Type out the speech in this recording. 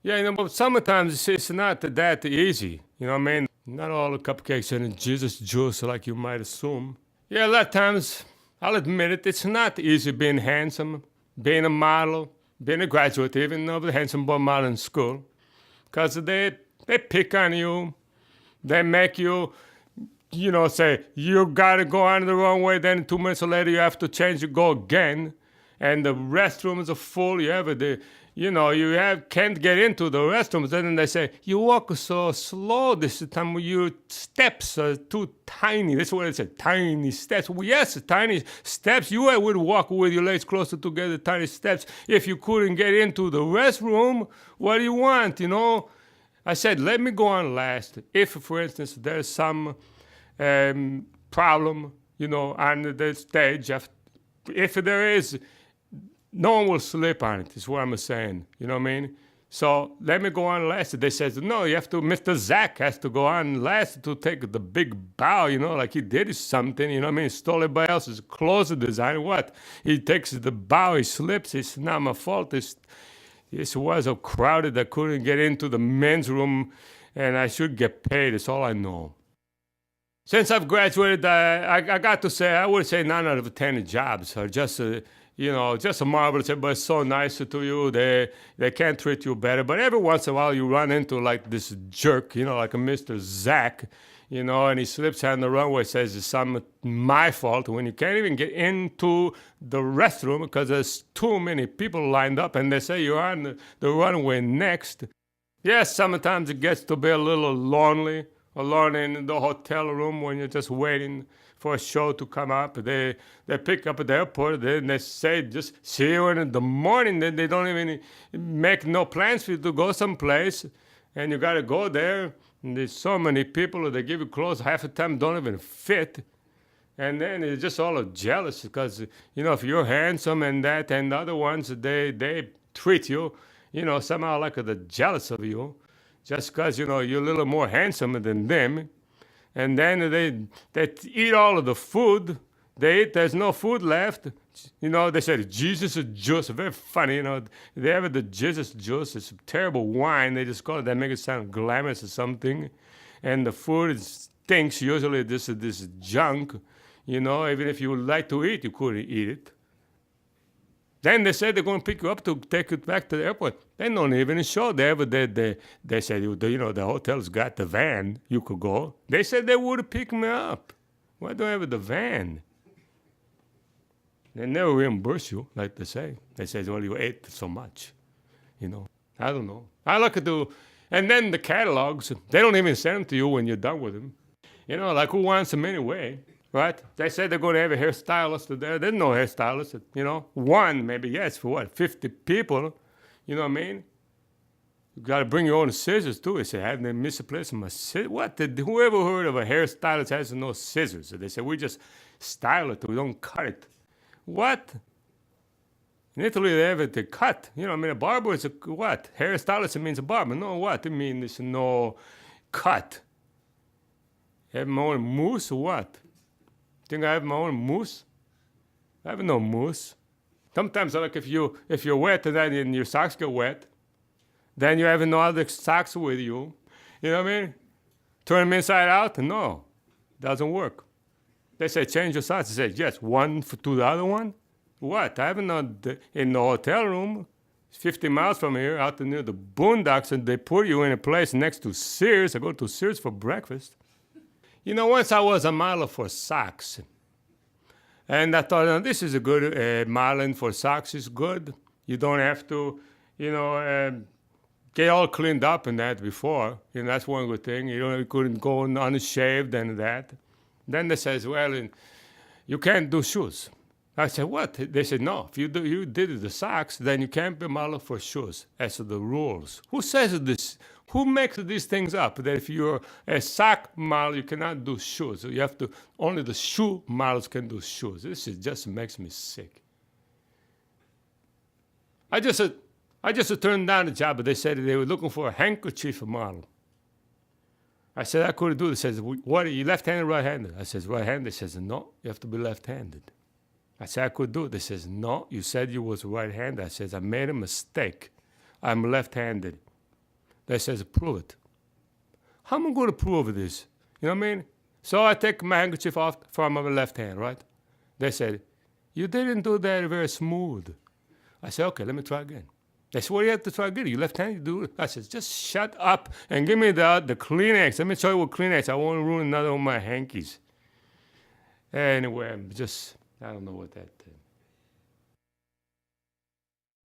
Yeah, but sometimes it's not that easy. You know what I mean? Not all the cupcakes are in Jesus juice like you might assume. Yeah, a lot of times, I'll admit it, it's not easy being handsome, being a model, being a graduate, even of the handsome boy model in school. Because they pick on you, they make you, say, you gotta go on the wrong way, then 2 minutes later you have to change, you go again. And the restrooms are full, can't get into the restrooms. Then they say, you walk so slow this time, your steps are too tiny. That's what it said, tiny steps. Well, yes, tiny steps. You would walk with your legs closer together, tiny steps. If you couldn't get into the restroom, what do you want, I said, let me go on last. If, for instance, there's some problem, on the stage, if there is, no one will slip on it, is what I'm saying. You know what I mean? So let me go on last. They says, no, you have to, Mr. Zach has to go on last to take the big bow, like he did something, you know what I mean? He stole everybody else's clothes design. What? He takes the bow, he slips, it's not my fault. This was so crowded I couldn't get into the men's room, and I should get paid. That's all I know. Since I've graduated, I got to say, I would say 9 out of 10 jobs are just, just a marvelous. Everybody's so nice to you. They can't treat you better. But every once in a while, you run into like this jerk, like a Mr. Zach, and he slips on the runway, says it's my fault when you can't even get into the restroom because there's too many people lined up, and they say you're on the runway next. Yes, sometimes it gets to be a little lonely, alone in the hotel room when you're just waiting for a show to come up. They pick up at the airport, then they say, just see you in the morning. Then they don't even make no plans for you to go someplace, and you got to go there. And there's so many people, they give you clothes half the time don't even fit. And then it's just all jealous because, if you're handsome and that, and the other ones, they treat you, somehow like they're jealous of you just because, you're a little more handsome than them. And then they eat all of the food. They eat, there's no food left. They said Jesus juice, very funny, they have the Jesus juice, it's a terrible wine, they just call it, they make it sound glamorous or something. And the food stinks, usually this junk, even if you would like to eat, you couldn't eat it. Then they said they're going to pick you up to take you back to the airport. They don't even show. They said, the hotel's got the van. You could go. They said they would pick me up. Why do I have the van? They never reimburse you, like they say. They say, well, you ate so much. I don't know. I look at and then the catalogs, they don't even send them to you when you're done with them. Like who wants them anyway? Right? They said they're going to have a hairstylist there. There's no hairstylist, one maybe, yes, for what, 50 people, you know what I mean? You got to bring your own scissors too. They said, have they misplaced my scissors? What? Whoever heard of a hairstylist has no scissors? They said, we just style it, we don't cut it. What? In Italy, they have it to cut. A barber is what? Hairstylist, it means a barber. No, what? It means no cut. Have my own mousse or what? Think I have my own mousse? I have no mousse. Sometimes, like if you're wet and then your socks get wet, then you have no other socks with you. You know what I mean? Turn them inside out? No, doesn't work. They say change your socks. They say yes, one to the other one. What? I have not in the hotel room. It's 50 miles from here, out near the boondocks, and they put you in a place next to Sears. I go to Sears for breakfast. Once I was a model for socks. And I thought, this is a good modeling for socks is good. You don't have to, get all cleaned up and that before. That's one good thing. You couldn't go unshaved and that. Then they says, well, you can't do shoes. I said, what? They said, no, if you did the socks, then you can't be a model for shoes. As to the rules. Who says this? Who makes these things up? That if you're a sock model, you cannot do shoes. You have to, only the shoe models can do shoes. This just makes me sick. I just turned down the job, but they said they were looking for a handkerchief model. I said, I couldn't do it. They says, what, are you left-handed or right-handed? I says, right-handed. They says, no, you have to be left-handed. I said, I could do it. They says, no, you said you was right-handed. I says, I made a mistake. I'm left-handed. They says, prove it. How am I going to prove this? You know what I mean? So I take my handkerchief off from my left hand, right? They said, you didn't do that very smooth. I said, okay, let me try again. They said, well, you have to try again. You left hand, you do it. I said, just shut up and give me the Kleenex. Let me show you what Kleenex. I won't ruin another one of my hankies. Anyway, I don't know what that